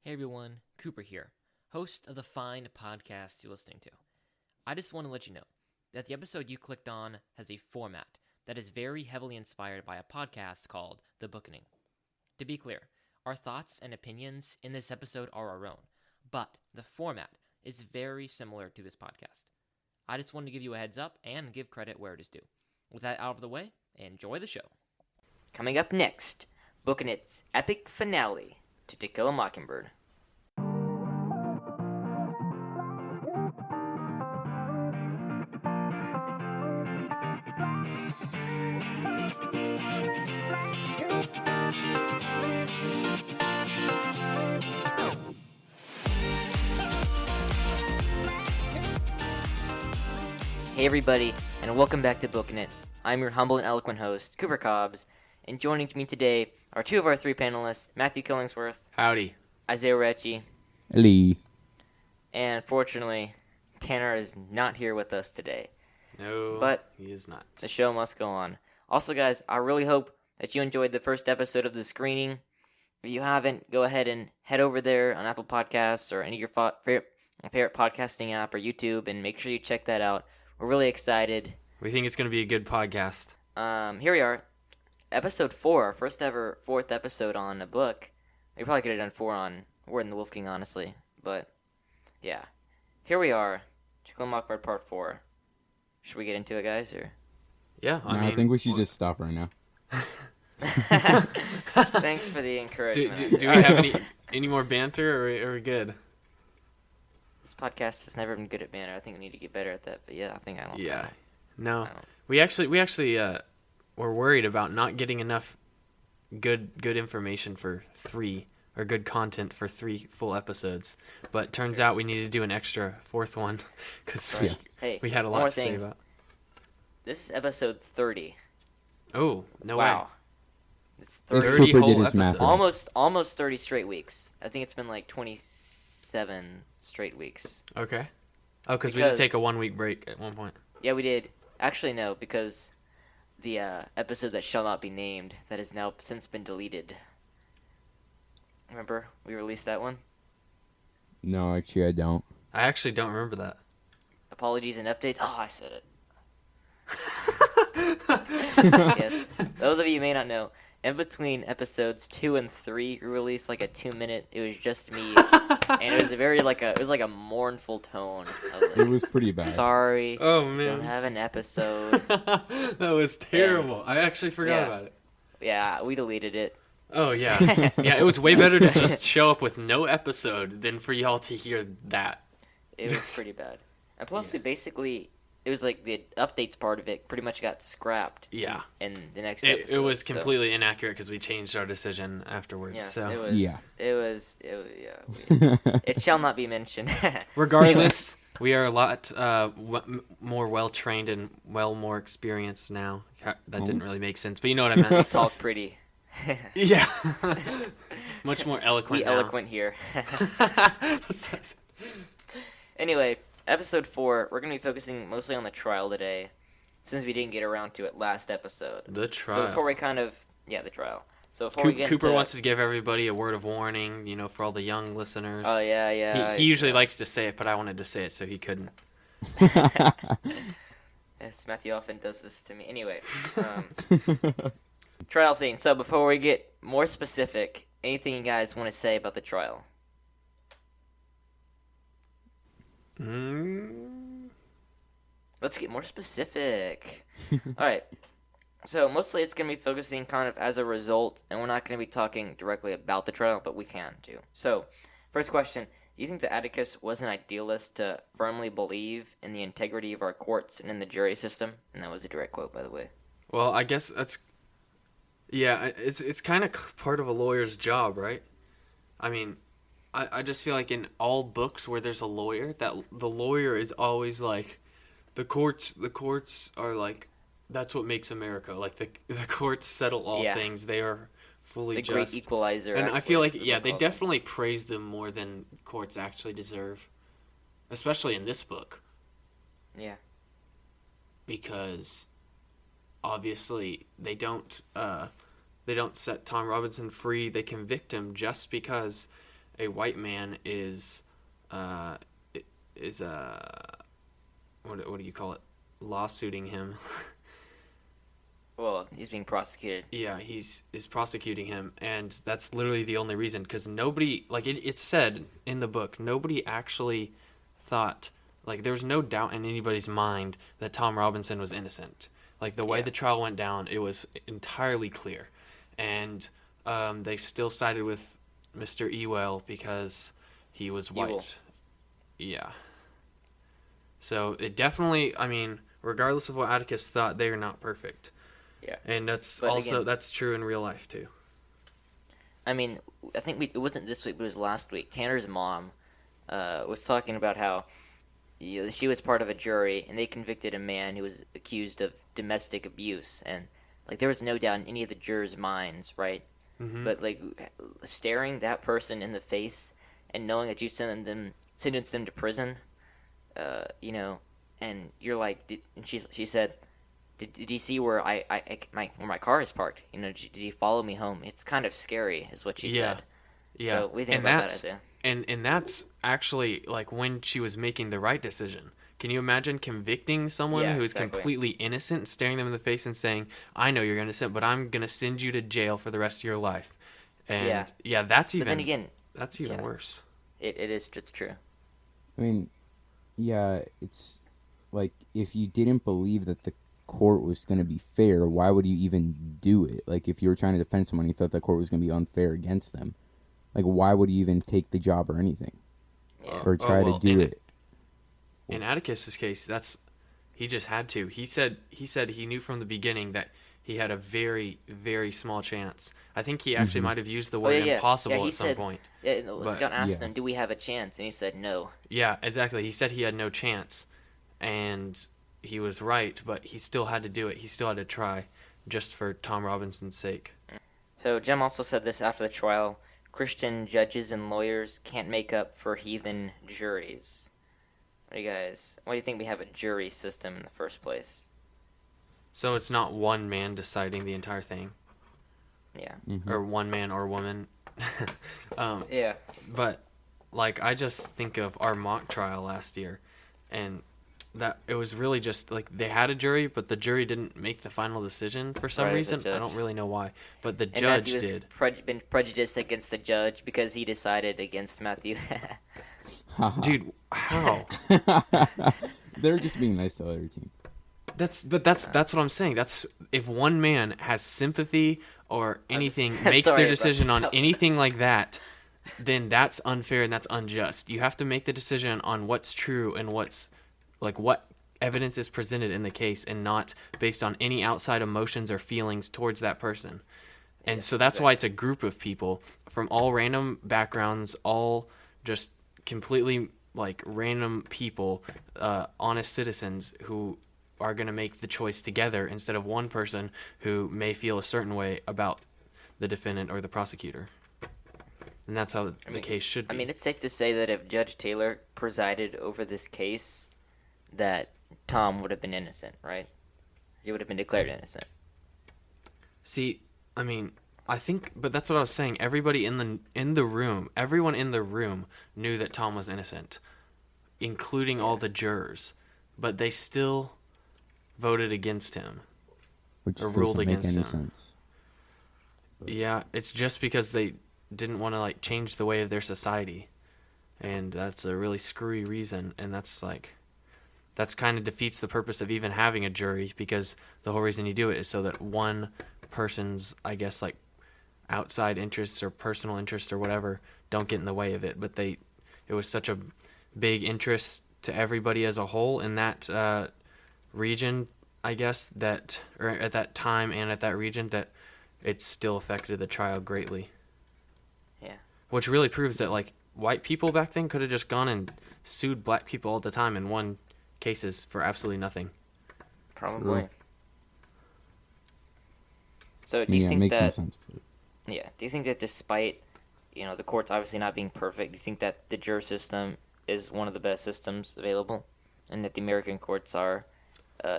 Hey everyone, Cooper here, host of the fine podcast you're listening to. I just want to let you know that the episode you clicked on has a format that is very heavily inspired by a podcast called The Booking It. To be clear, our thoughts and opinions in this episode are our own, but the format is very similar to this podcast. I just wanted to give you a heads up and give credit where it is due. With that out of the way, enjoy the show. Coming up next, Booking It's epic finale to To Kill a Mockingbird. Hey everybody, and welcome back to Bookin' It. I'm your humble and eloquent host, Cooper Cobbs, and joining me today are two of our three panelists, Matthew Killingsworth. Howdy. Isaiah Recchi. Hello. And fortunately, Tanner is not here with us today. No, but he is not. The show must go on. Also, guys, I really hope that you enjoyed the first episode of the screening. If you haven't, go ahead and head over there on Apple Podcasts or any of your favorite podcasting app or YouTube, and make sure you check that out. We're really excited. We think it's going to be a good podcast. Here we are. Episode 4, our first ever fourth episode on a book. We probably could have done 4 on Word in the Wolf King, honestly. But, yeah. Here we are. To Kill a Mockingbird Part 4. Should we get into it, guys? Or? Yeah, I think we should just stop right now. Thanks for the encouragement. Do we have any more banter, or are we good? This podcast has never been good at banter. I think we need to get better at that. But yeah, I don't. Yeah. No. We actually were worried about not getting enough good information for 3, or good content for 3 full episodes. But turns out we need to do an extra 4th one because we had a lot to say about. This is episode 30. Oh, no way. Wow. It's 30 whole episodes. Almost 30 straight weeks. I think it's been like 27 straight weeks. Okay. Oh, because we did take a 1-week break at one point. Yeah, we did. Actually, no, because the episode that shall not be named that has now since been deleted. Remember, we released that one? No, actually, I don't. I actually don't remember that. Apologies and updates. Oh, I said it. Yes. Those of you who may not know, in between episodes 2 and 3, we released like a 2-minute. It was just me, and it was a mournful tone. It was pretty bad. Sorry. Oh man. We don't have an episode. That was terrible. I actually forgot about it. Yeah, we deleted it. Oh yeah. Yeah, it was way better to just show up with no episode than for y'all to hear that. It was pretty bad. And plus, it was like the updates part of it pretty much got scrapped. Yeah. In the next episode. It was completely inaccurate because we changed our decision afterwards. Yes, so. It shall not be mentioned. Regardless, we are a lot more well-trained and more experienced now. That didn't really make sense, but you know what I meant. We talk pretty. Yeah. Much more eloquent now. Eloquent here. Anyway, episode 4, we're going to be focusing mostly on the trial today, since we didn't get around to it last episode. The trial. So before we the trial. So before we get Cooper wants to give everybody a word of warning, for all the young listeners. Oh, yeah. He usually likes to say it, but I wanted to say it so he couldn't. Yes, Matthew often does this to me. Anyway, trial scene. So before we get more specific, anything you guys want to say about the trial? Let's get more specific. All right. So mostly it's going to be focusing kind of as a result, and we're not going to be talking directly about the trial, but we can too. So, first question. Do you think that Atticus was an idealist to firmly believe in the integrity of our courts and in the jury system? And that was a direct quote, by the way. Well, I guess that's... Yeah, it's kind of part of a lawyer's job, right? I mean... I just feel like in all books where there's a lawyer, that the lawyer is always like, the courts are like, that's what makes America. Like the courts settle all things. They are fully just. The great equalizer. And I feel like, they definitely praise them more than courts actually deserve, especially in this book. Yeah. Because obviously they don't set Tom Robinson free. They convict him just because a white man is is what do you call it? Lawsuiting him. Well, he's being prosecuted. Yeah, is prosecuting him, and that's literally the only reason. Because nobody, like it's said in the book, nobody actually thought, like there was no doubt in anybody's mind that Tom Robinson was innocent. Like the way the trial went down, it was entirely clear, and they still sided with Mr. Ewell because he was white. Ewell. Yeah. So it definitely, I mean, regardless of what Atticus thought, they are not perfect. Yeah. And that's But also again, that's true in real life too. I mean, I think it wasn't this week, but it was last week. Tanner's mom was talking about how she was part of a jury, and they convicted a man who was accused of domestic abuse, and like there was no doubt in any of the jurors' minds, right? Mm-hmm. But like staring that person in the face and knowing that you sentenced them to prison, and you're like, and she said, Did you see where where my car is parked? Did you follow me home? It's kind of scary, is what she said. Yeah. So we think and about that's, that. and that's actually like when she was making the right decision. Can you imagine convicting someone who is completely innocent, and staring them in the face and saying, "I know you're innocent, but I'm gonna send you to jail for the rest of your life." And that's even. But then again, that's even worse. It's true. I mean, yeah, it's like if you didn't believe that the court was going to be fair, why would you even do it? Like if you were trying to defend someone, you thought the court was going to be unfair against them. Like why would you even take the job or anything, or try to do it? In Atticus's case, he just had to. He said he knew from the beginning that he had a very, very small chance. I think he actually might have used the word impossible at some point. Yeah, Scott asked him, "Do we have a chance?" And he said no. Yeah, exactly. He said he had no chance, and he was right, but he still had to do it. He still had to try, just for Tom Robinson's sake. So Jem also said this after the trial: Christian judges and lawyers can't make up for heathen juries. What do you think we have a jury system in the first place? So it's not one man deciding the entire thing? Yeah. Mm-hmm. Or one man or woman? Yeah. But, like, I just think of our mock trial last year, and that it was really just, like, they had a jury, but the jury didn't make the final decision for some reason. I don't really know why, but the judge did. Been prejudiced against the judge because he decided against Matthew. Dude, how? They're just being nice to the other team. That's what I'm saying. That's if one man has sympathy or anything, makes their decision on anything like that, then that's unfair and that's unjust. You have to make the decision on what's true and what's like what evidence is presented in the case, and not based on any outside emotions or feelings towards that person. And so that's why it's a group of people from all random backgrounds, all just completely like random people, honest citizens who are going to make the choice together instead of one person who may feel a certain way about the defendant or the prosecutor. And that's how the case should be. I mean, it's safe to say that if Judge Taylor presided over this case, that Tom would have been innocent, right? He would have been declared innocent. See, I mean, I think, but that's what I was saying. Everybody in the room, everyone in the room knew that Tom was innocent, including all the jurors, but they still voted against him, which or ruled doesn't make against any him. sense. Yeah, it's just because they didn't want to like change the way of their society, and that's a really screwy reason. And that's kind of defeats the purpose of even having a jury, because the whole reason you do it is so that one person's, I guess, like outside interests or personal interests or whatever don't get in the way of it. But it was such a big interest to everybody as a whole in that region, I guess, that or at that time and at that region, that it still affected the trial greatly. Yeah. Which really proves that like white people back then could have just gone and sued black people all the time and won cases for absolutely nothing. Probably. Sure. So do you think it makes that? some sense. Yeah. Do you think that despite, the courts obviously not being perfect, do you think that the juror system is one of the best systems available, and that the American courts are,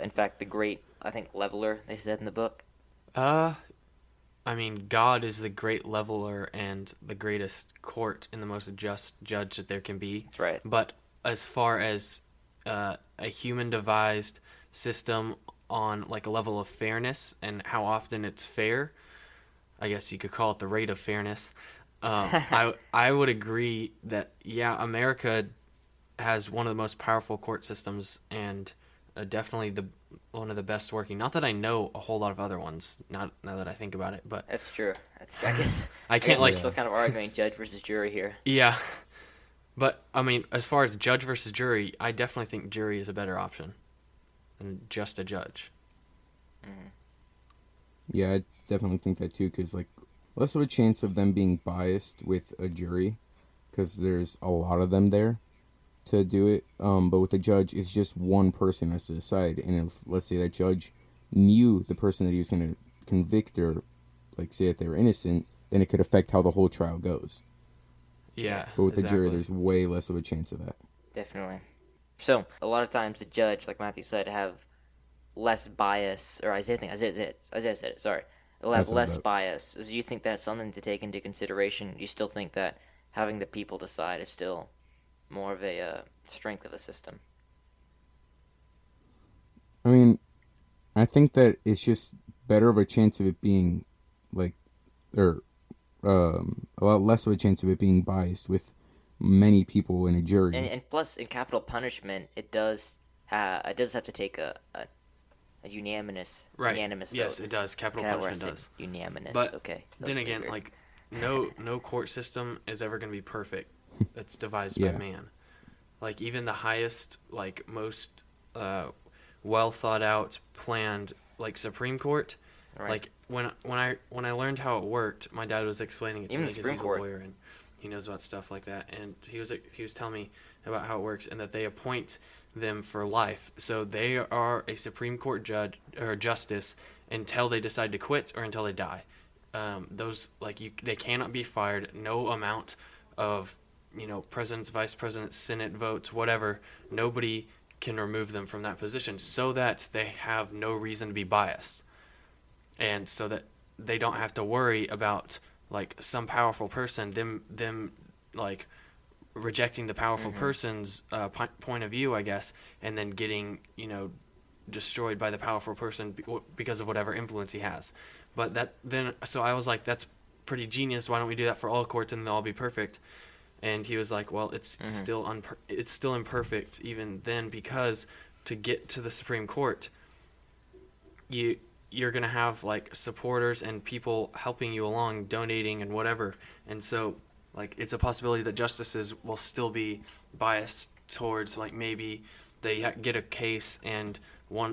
in fact, the great, I think, leveler, they said in the book? I mean, God is the great leveler and the greatest court and the most just judge that there can be. That's right. But as far as a human devised system on like a level of fairness and how often it's fair, I guess you could call it the rate of fairness. I would agree that America has one of the most powerful court systems and definitely one of the best working. Not that I know a whole lot of other ones. Not now that I think about it, but That's true. I guess I can't we're still kind of arguing judge versus jury here. Yeah, but I mean, as far as judge versus jury, I definitely think jury is a better option than just a judge. Yeah, I definitely think that too, because like less of a chance of them being biased with a jury, because there's a lot of them there to do it. But with the judge, it's just one person has to decide, and if let's say that judge knew the person that he was going to convict or like say that they were innocent, then it could affect how the whole trial goes. Yeah, But with the jury, exactly. there's way less of a chance of that. Definitely. So a lot of times the judge, like Matthew said, have less bias, or Isaiah said it. Sorry, will have said less that. bias. Do you think that's something to take into consideration? You still think that having the people decide is still more of a strength of the system? I mean, I think that it's just better of a chance of it being like, or a lot less of a chance of it being biased with many people in a jury. And plus, in capital punishment, it does have to take a unanimous Right. unanimous Yes, vote. it does. Capital Kinda where I punishment said does. unanimous. But okay. then That's again, weird. like no court system is ever going to be perfect. That's devised Yeah. by man. Like even the highest, like most well thought out, planned like Supreme Court. Right. Like when I learned how it worked, my dad was explaining it to Even me the because Supreme he's Court. a lawyer and he knows about stuff like that. And he was telling me about how it works and that they appoint them for life. So they are a Supreme Court judge or justice until they decide to quit or until they die. Those they cannot be fired. No amount of presidents, vice presidents, Senate votes, whatever. Nobody can remove them from that position so that they have no reason to be biased. And so that they don't have to worry about like some powerful person, them like rejecting the powerful person's point of view, I guess, and then getting destroyed by the powerful person because of whatever influence he has. But so I was like, that's pretty genius. Why don't we do that for all courts and they'll all be perfect? And he was like, well, it's still imperfect even then, because to get to the Supreme Court, you're going to have like supporters and people helping you along, donating and whatever. And so like it's a possibility that justices will still be biased towards like maybe they get a case and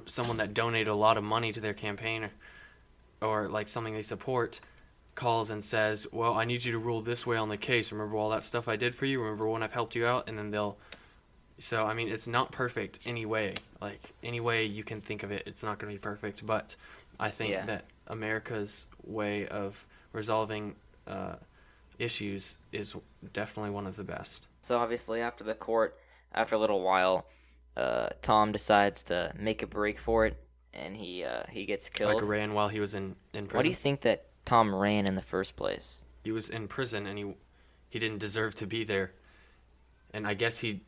someone that donated a lot of money to their campaign or like something they support calls and says, well, I need you to rule this way on the case. Remember all that stuff I did for you? Remember when I've helped you out? And then so, I mean, it's not perfect anyway. Like, any way you can think of it, it's not going to be perfect. But I think that America's way of resolving issues is definitely one of the best. So obviously, after the court, after a little while, Tom decides to make a break for it, and he gets killed. Like ran while he was in prison. Why do you think that Tom ran in the first place? He was in prison, and he didn't deserve to be there. And I guess he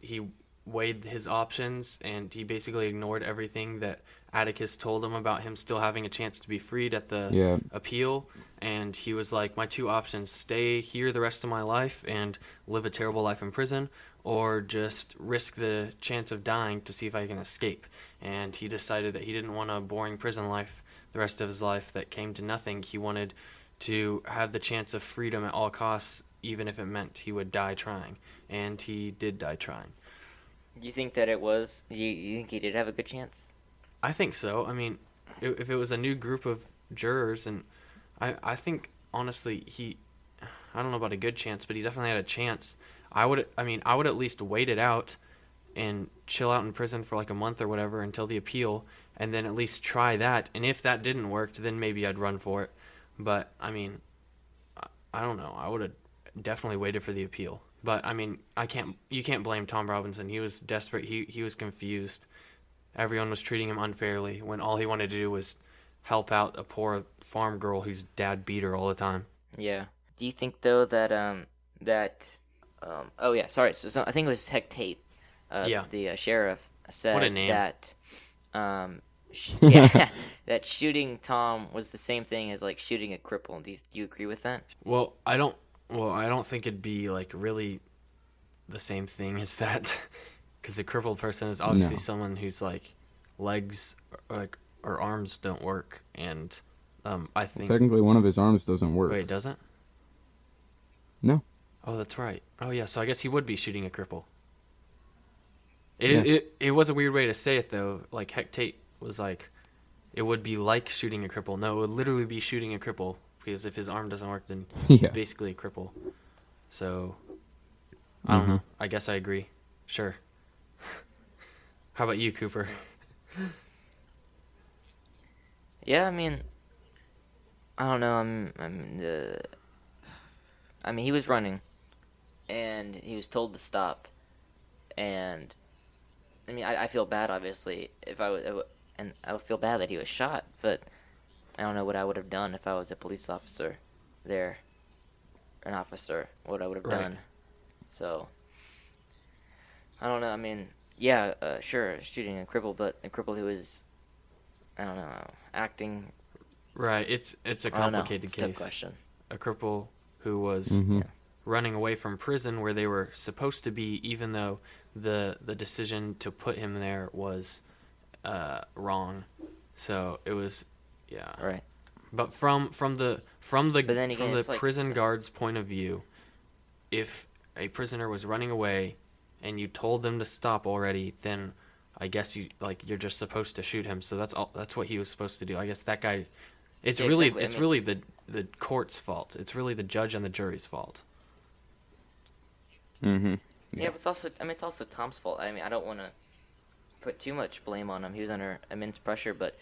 weighed his options, and he basically ignored everything that Atticus told him about him still having a chance to be freed at the appeal. And he was like, my two options: stay here the rest of my life and live a terrible life in prison, or just risk the chance of dying to see if I can escape. And he decided that he didn't want a boring prison life the rest of his life that came to nothing. He wanted to have the chance of freedom at all costs, even if it meant he would die trying. And he did die trying. Do you think that it was? You think he did have a good chance? I think so. I mean, if it was a new group of jurors, and I think honestly I don't know about a good chance, but he definitely had a chance. I would at least wait it out and chill out in prison for like a month or whatever until the appeal, and then at least try that. And if that didn't work, then maybe I'd run for it. But I mean, I don't know. I would have definitely waited for the appeal. But I mean, you can't blame Tom Robinson. He was desperate. He was confused. Everyone was treating him unfairly when all he wanted to do was help out a poor farm girl whose dad beat her all the time. Yeah. Do you think though that oh yeah, sorry. So I think it was Hectate, Yeah. the sheriff said What a name. that yeah, that shooting Tom was the same thing as like shooting a cripple. Do you agree with that? Well, I don't think it'd be like really the same thing as that, because a crippled person is obviously No. someone whose like legs or arms don't work, and I think Technically, one of his arms doesn't work. wait, does it? No. Oh, that's right. Oh yeah, so I guess he would be shooting a cripple. Yeah. It was a weird way to say it though. Like Hectate was like, it would be like shooting a cripple. No, it would literally be shooting a cripple, because if his arm doesn't work, then Yeah. he's basically a cripple. So I don't know. I guess I agree. Sure. How about you, Cooper? Yeah, I mean, I don't know. I mean, he was running, and he was told to stop, and I mean, I feel bad, obviously, if I would, and I would feel bad that he was shot, but I don't know what I would have done if I was a police officer there, an officer, what I would have Right. done. So, I don't know. I mean, yeah, sure, shooting a cripple, but a cripple who was, I don't know, acting. Right. It's a I don't know. complicated It's a tough case. question. A cripple who was Mm-hmm. running away from prison where they were supposed to be, even though the decision to put him there was wrong. So it was, yeah. Right. But from the then again, it's like- prison guard's point of view, if a prisoner was running away and you told them to stop already, then I guess you're just supposed to shoot him. So that's what he was supposed to do. I guess that guy, it's Yeah, really exactly. I it's mean- really the court's fault. It's really the judge and the jury's fault. Mm-hmm. Yeah, but it's also Tom's fault. I mean, I don't want to put too much blame on him. He was under immense pressure, but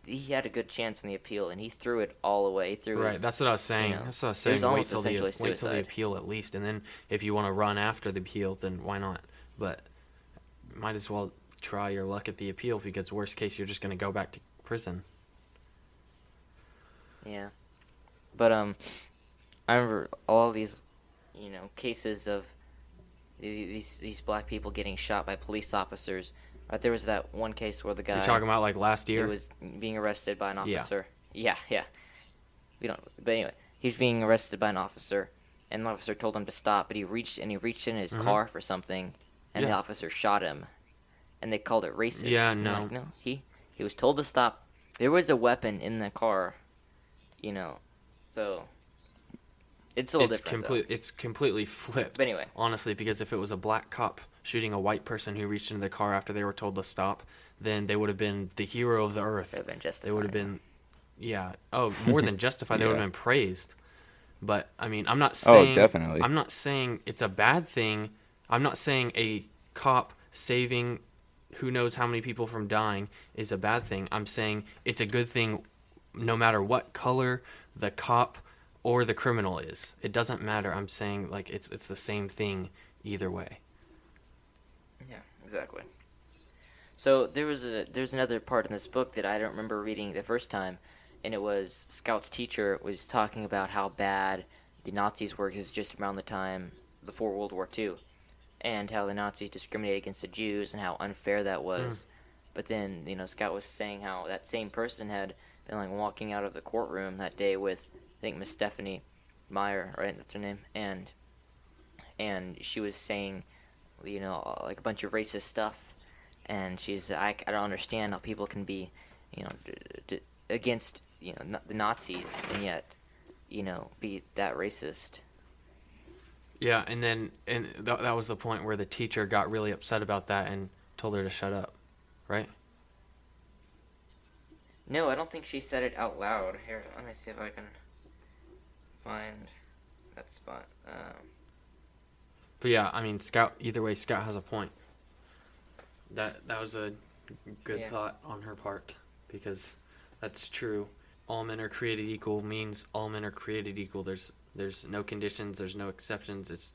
he had a good chance in the appeal, and he threw it all away. He threw Right, his, that's what I was saying. know, That's what I was it was saying. almost essentially Wait till the suicide. appeal at least, and then if you want to run after the appeal, then why not? But might as well try your luck at the appeal, because worst case you're just going to go back to prison. Yeah, but I remember all these, cases of these black people getting shot by police officers. There was that one case where the guy You're talking about like last he year? was being arrested by an Yeah. officer. Yeah. We don't. But anyway, he was being arrested by an officer, and the officer told him to stop, but he reached in his car for something, and the Yeah. officer shot him, and they called it racist. Yeah, And no. like, no, he was told to stop. There was a weapon in the car, so it's a little different. Though. It's completely flipped. But anyway. Honestly, because if it was a black cop shooting a white person who reached into the car after they were told to stop, then they would have been the hero of the earth. They would have been justified. They would have been, yeah. Oh, more than justified. They would have Yeah. been praised. But I mean, I'm not saying. Oh, definitely. I'm not saying it's a bad thing. I'm not saying a cop saving who knows how many people from dying is a bad thing. I'm saying it's a good thing, no matter what color the cop or the criminal is. It doesn't matter. I'm saying like it's the same thing either way. Yeah, exactly. So there's another part in this book that I don't remember reading the first time, and it was Scout's teacher was talking about how bad the Nazis were, 'cause it's just around the time before World War II, and how the Nazis discriminated against the Jews and how unfair that was. But then Scout was saying how that same person had been like walking out of the courtroom that day with I think Miss Stephanie Meyer, right? That's her name, and she was saying like a bunch of racist stuff, and she's I don't understand how people can be against the Nazis and yet be that racist. Yeah, and that was the point where the teacher got really upset about that and told her to shut up, right? No, I don't think she said it out loud. Here, let me see if I can find that spot. But yeah, I mean, Scout has a point. That was a good Yeah. thought on her part, because that's true. All men are created equal means all men are created equal. There's no conditions, there's no exceptions. It's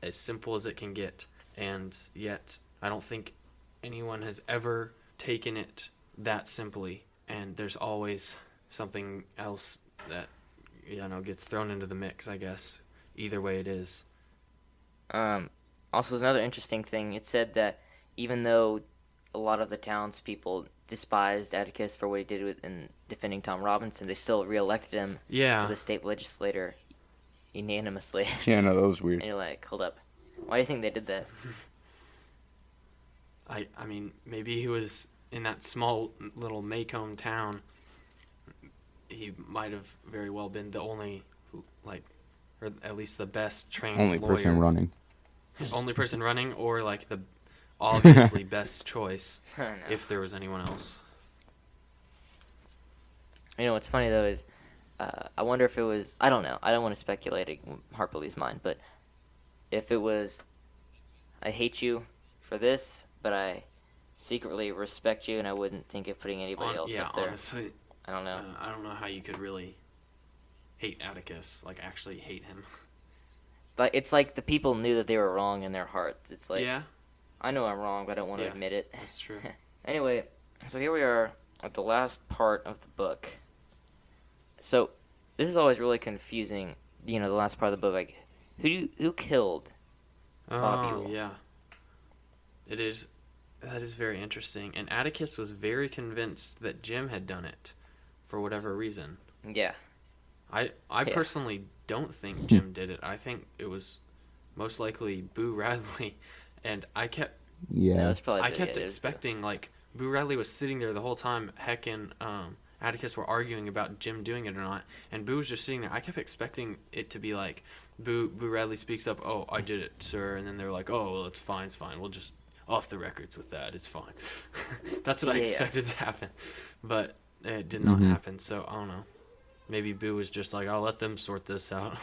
as simple as it can get. And yet, I don't think anyone has ever taken it that simply and there's always something else that gets thrown into the mix, I guess. Either way it is. Also, there's another interesting thing. It said that even though a lot of the townspeople despised Atticus for what he did in defending Tom Robinson, they still reelected him Yeah. to the state legislature unanimously. Yeah, no, that was weird. And you're like, hold up. Why do you think they did that? I mean, maybe he was in that small little Maycomb town. He might have very well been the only, or at least the best trained Only lawyer. person running. Only person running, or like the obviously best choice I don't know. if there was anyone else. You know what's funny though is, I wonder if it was. I don't know. I don't want to speculate in Harperley's mind, but if it was, I hate you for this, but I secretly respect you, and I wouldn't think of putting anybody else up there. Honestly, I don't know. I don't know how you could really hate Atticus, like actually hate him. But it's like the people knew that they were wrong in their hearts. It's like, Yeah, I know I'm wrong, but I don't want to Yeah. admit it. that's true. Anyway, so here we are at the last part of the book. So this is always really confusing. The last part of the book, like who killed Bob Oh, Ewell? yeah. It is. That is very interesting. And Atticus was very convinced that Jim had done it, for whatever reason. Yeah. I Yeah. personally don't think Jim did it. I think it was most likely Boo Radley, and I kept Yeah. That's probably I the- kept yeah, it was expecting like Boo Radley was sitting there the whole time. Heck and Atticus were arguing about Jim doing it or not, and Boo was just sitting there. I kept expecting it to be like Boo Radley speaks up, "Oh, I did it, sir," and then they're like, "Oh, well, it's fine. We'll just off the records with that. It's fine." That's what I Yeah. expected to happen, but it did not happen. So I don't know. Maybe Boo was just like, "I'll let them sort this out."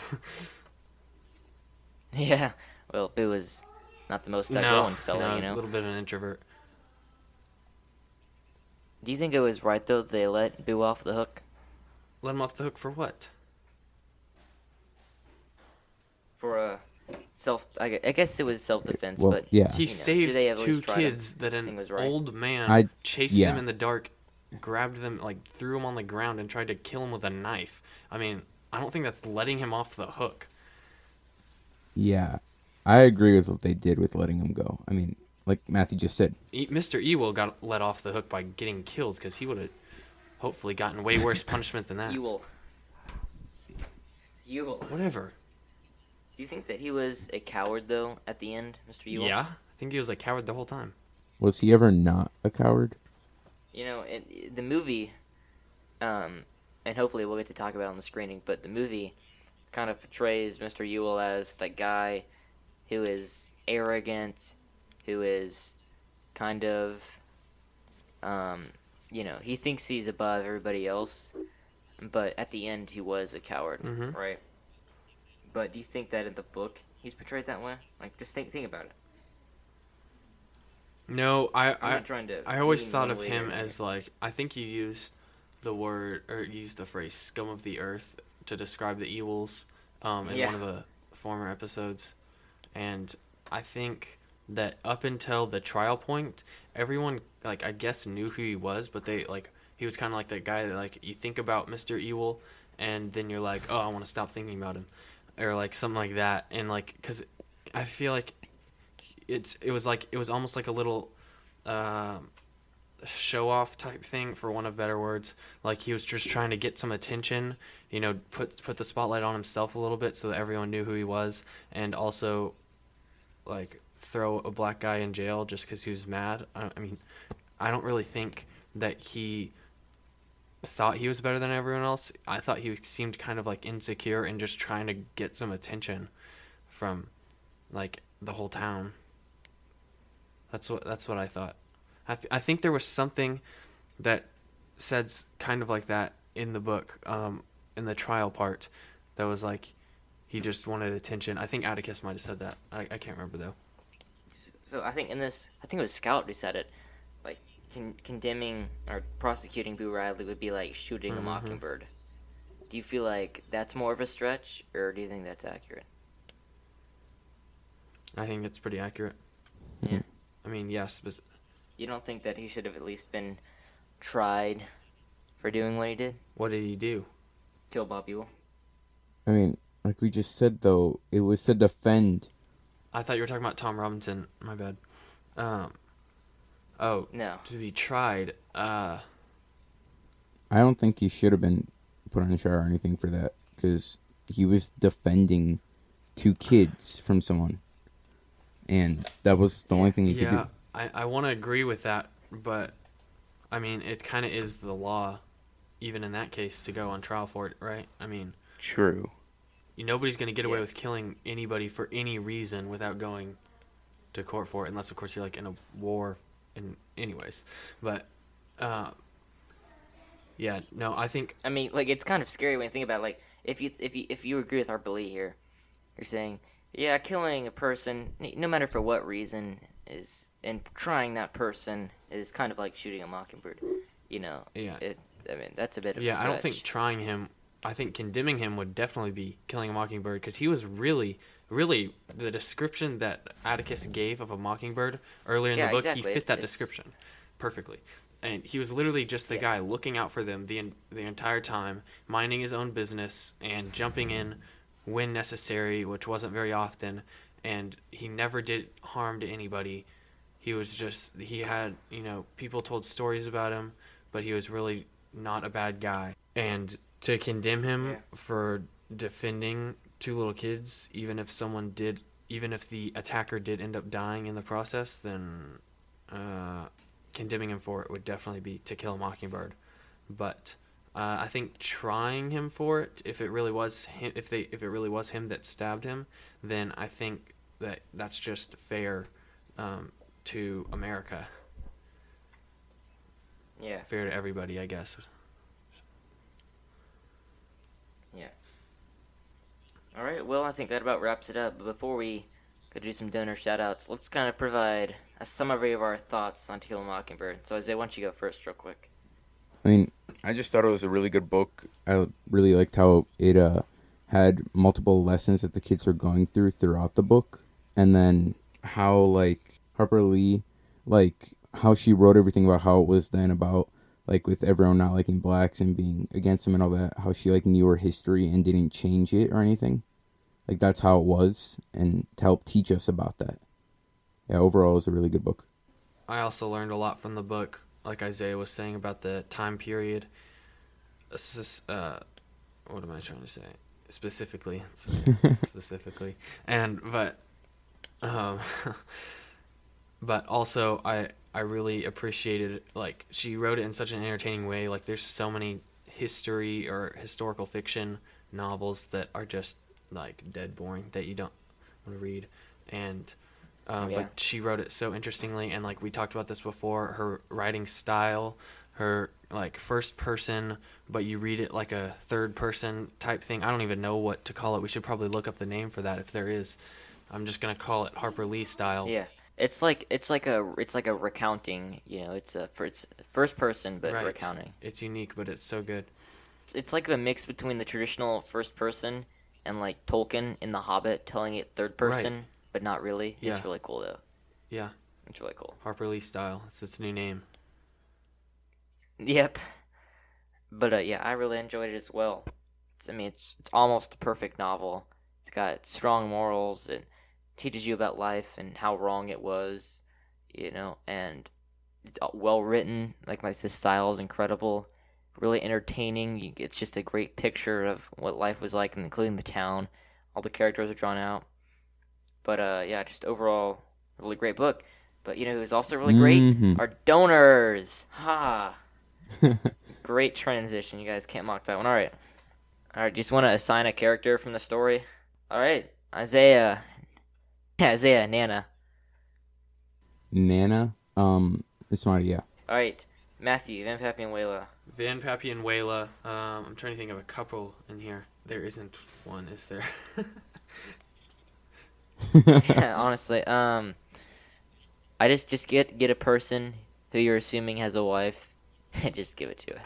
Yeah. Well, Boo was not the most no, outgoing fella, a little bit of an introvert. Do you think it was right though that they let Boo off the hook Let him off the hook for what? for I guess it was self-defense, Well, but yeah. He should saved they have at two least tried to kids that think an was right? old man I- chased yeah. them in the dark, grabbed them, like threw them on the ground, and tried to kill him with a knife. I mean, I don't think that's letting him off the hook. Yeah. I agree with what they did with letting him go. I mean, like Matthew just said. Mr. Ewell got let off the hook by getting killed because he would have hopefully gotten way worse punishment than that. Ewell. It's Ewell. Whatever. Do you think that he was a coward though at the end, Mr. Ewell? Yeah, I think he was a coward the whole time. Was he ever not a coward? In the movie, and hopefully we'll get to talk about it on the screening, but the movie kind of portrays Mr. Ewell as that guy who is arrogant, who is kind of, he thinks he's above everybody else, but at the end he was a coward, Mhm. right? But do you think that in the book he's portrayed that way? Like, just think about it. No, I'm not trying to. I always lean thought one of way or him another. as like, I think you used the word or used the phrase "scum of the earth" to describe the Ewells in Yeah. one of the former episodes, and I think that up until the trial point, everyone like I guess knew who he was, but he was kind of like that guy that like you think about Mr. Ewell, and then you're like, oh, I want to stop thinking about him, or like something like that, and like because I feel like it was almost like a little show off type thing, for one of better words. Like he was just trying to get some attention, put the spotlight on himself a little bit so that everyone knew who he was, and also like throw a black guy in jail just because he was mad. I mean, I don't really think that he thought he was better than everyone else. I thought he seemed kind of like insecure and just trying to get some attention from like the whole town. That's what I thought. I think there was something that said kind of like that in the book, in the trial part, that was like he just wanted attention. I think Atticus might have said that. I can't remember though. So I think it was Scout who said it. Like condemning or prosecuting Boo Radley would be like shooting a mockingbird. Do you feel like that's more of a stretch, or do you think that's accurate? I think it's pretty accurate. Yeah. I mean, yes, but You don't think that he should have at least been tried for doing what he did. What did he do? Kill Bob Ewell. I mean, like we just said, though, it was to defend. I thought you were talking about Tom Robinson. My bad. Oh, No. to be tried. I don't think he should have been put on trial or anything for that, because he was defending 2 kids from someone, and that was the only thing he could do. I want to agree with that, but I mean, it kind of is the law, even in that case, to go on trial for it, right? I mean, True. nobody's going to get away with killing anybody for any reason without going to court for it, unless, of course, you're like in a war. Anyways, but yeah, no, I think. I mean, like, it's kind of scary when you think about it. Like, if you agree with our belief here, you're saying, yeah, killing a person, no matter for what reason, and trying that person is kind of like shooting a mockingbird. You know. Yeah. I mean, that's a bit of a Yeah, stretch. I don't think trying him. I think condemning him would definitely be killing a mockingbird, because he was really the description that Atticus gave of a mockingbird earlier in the book. Exactly. He fit that description perfectly, and he was literally just the guy looking out for them the entire time, minding his own business and jumping in when necessary, which wasn't very often, and he never did harm to anybody. He was just, he had, people told stories about him, but he was really not a bad guy. And to condemn him for defending 2 little kids, even if the attacker did end up dying in the process, then condemning him for it would definitely be to kill a mockingbird. But I think trying him for it, if it really was him, if it really was him that stabbed him, then I think that's just fair to America. Yeah. Fair to everybody, I guess. Yeah. All right, well, I think that about wraps it up. But before we go do some donor shout-outs, let's kind of provide a summary of our thoughts on To Kill a Mockingbird. So, Isaiah, why don't you go first real quick? I mean, I just thought it was a really good book. I really liked how it had multiple lessons that the kids were going throughout the book. And then how, like, Harper Lee, like, how she wrote everything about how it was then about, like, with everyone not liking blacks and being against them and all that, how she, like, knew her history and didn't change it or anything. Like, that's how it was, and to help teach us about that. Yeah, overall, it was a really good book. I also learned a lot from the book, like Isaiah was saying, about the time period. What am I trying to say? Specifically. But also I really appreciated, like, she wrote it in such an entertaining way. Like, there's so many history or historical fiction novels that are just, like, dead boring that you don't want to read. And but she wrote it so interestingly, and, like, we talked about this before, her writing style, her, like, first person, but you read it like a third person type thing. I don't even know what to call it. We should probably look up the name for that if there is. I'm just gonna call it Harper Lee style. Yeah. It's like a recounting, it's first person but Right. recounting. It's unique, but it's so good. It's like a mix between the traditional first person and, like, Tolkien in The Hobbit telling it third person, but not really. Yeah. It's really cool though. Yeah, It's really cool. Harper Lee style. It's its new name. Yep. But yeah, I really enjoyed it as well. It's almost a perfect novel. It's got strong morals. It teaches you about life and how wrong it was, and it's well written. Like, the style is incredible, really entertaining. It's just a great picture of what life was like, including the town. All the characters are drawn out. But yeah, just overall, really great book. But who's also really great? Our donors. Ha! Great transition. You guys can't mock that one. All right. Just want to assign a character from the story. All right, Isaiah. Yeah, Isaiah, Nana. Nana? It's not, yeah. All right, Matthew, Van Pappy and Wayla. Van Pappy and Wayla. I'm trying to think of a couple in here. There isn't one, is there? Yeah, honestly, I just get a person who you're assuming has a wife, and just give it to her.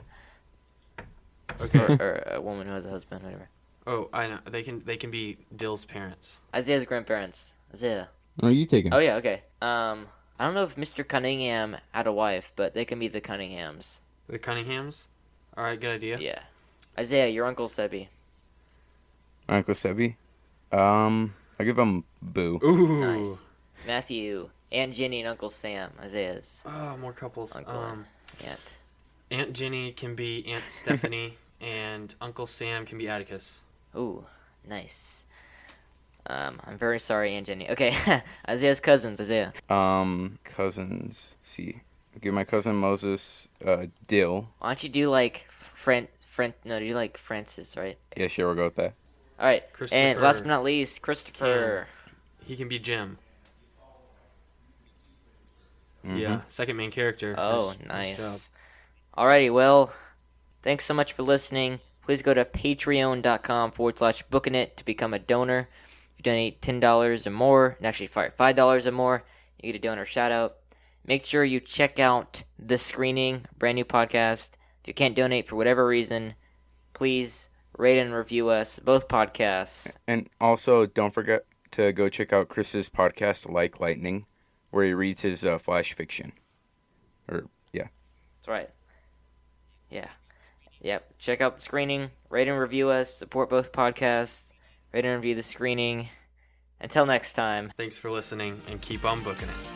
Okay. or a woman who has a husband, whatever. Oh, I know. They can be Dill's parents. Isaiah's grandparents. Isaiah. Oh, you take him. Oh yeah, okay. I don't know if Mr. Cunningham had a wife, but they can be the Cunninghams. The Cunninghams? All right, good idea. Yeah. Isaiah, your Uncle Sebi. Uncle Sebi. I give him Boo. Ooh. Nice. Matthew, Aunt Jenny, and Uncle Sam. Isaiah's Oh, more couples. uncle and aunt. Aunt Jenny can be Aunt Stephanie, and Uncle Sam can be Atticus. Ooh, nice. I'm very sorry, Aunt Jenny. Okay, Isaiah's cousins. Isaiah. Cousins. See. I give my cousin Moses Dill. Why don't you do like No, do you like Francis, right? Yeah, sure, we'll go with that. All right. And Christopher last but not least, Christopher. He can be Jim. Mhm. Yeah, second main character. Oh, Nice job. nice. Alrighty, well, thanks so much for listening. Please go to patreon.com/bookinit to become a donor. If you donate $10 or more, and actually $5 or more, you get a donor shout out. Make sure you check out The Screening, a brand new podcast. If you can't donate for whatever reason, please rate and review us, both podcasts. And also, don't forget to go check out Chris's podcast, Like Lightning, where he reads his flash fiction. Yeah. That's right. Yeah. Yep. Check out The Screening, rate and review us, support both podcasts, rate and review The Screening. Until next time. Thanks for listening, and keep on booking it.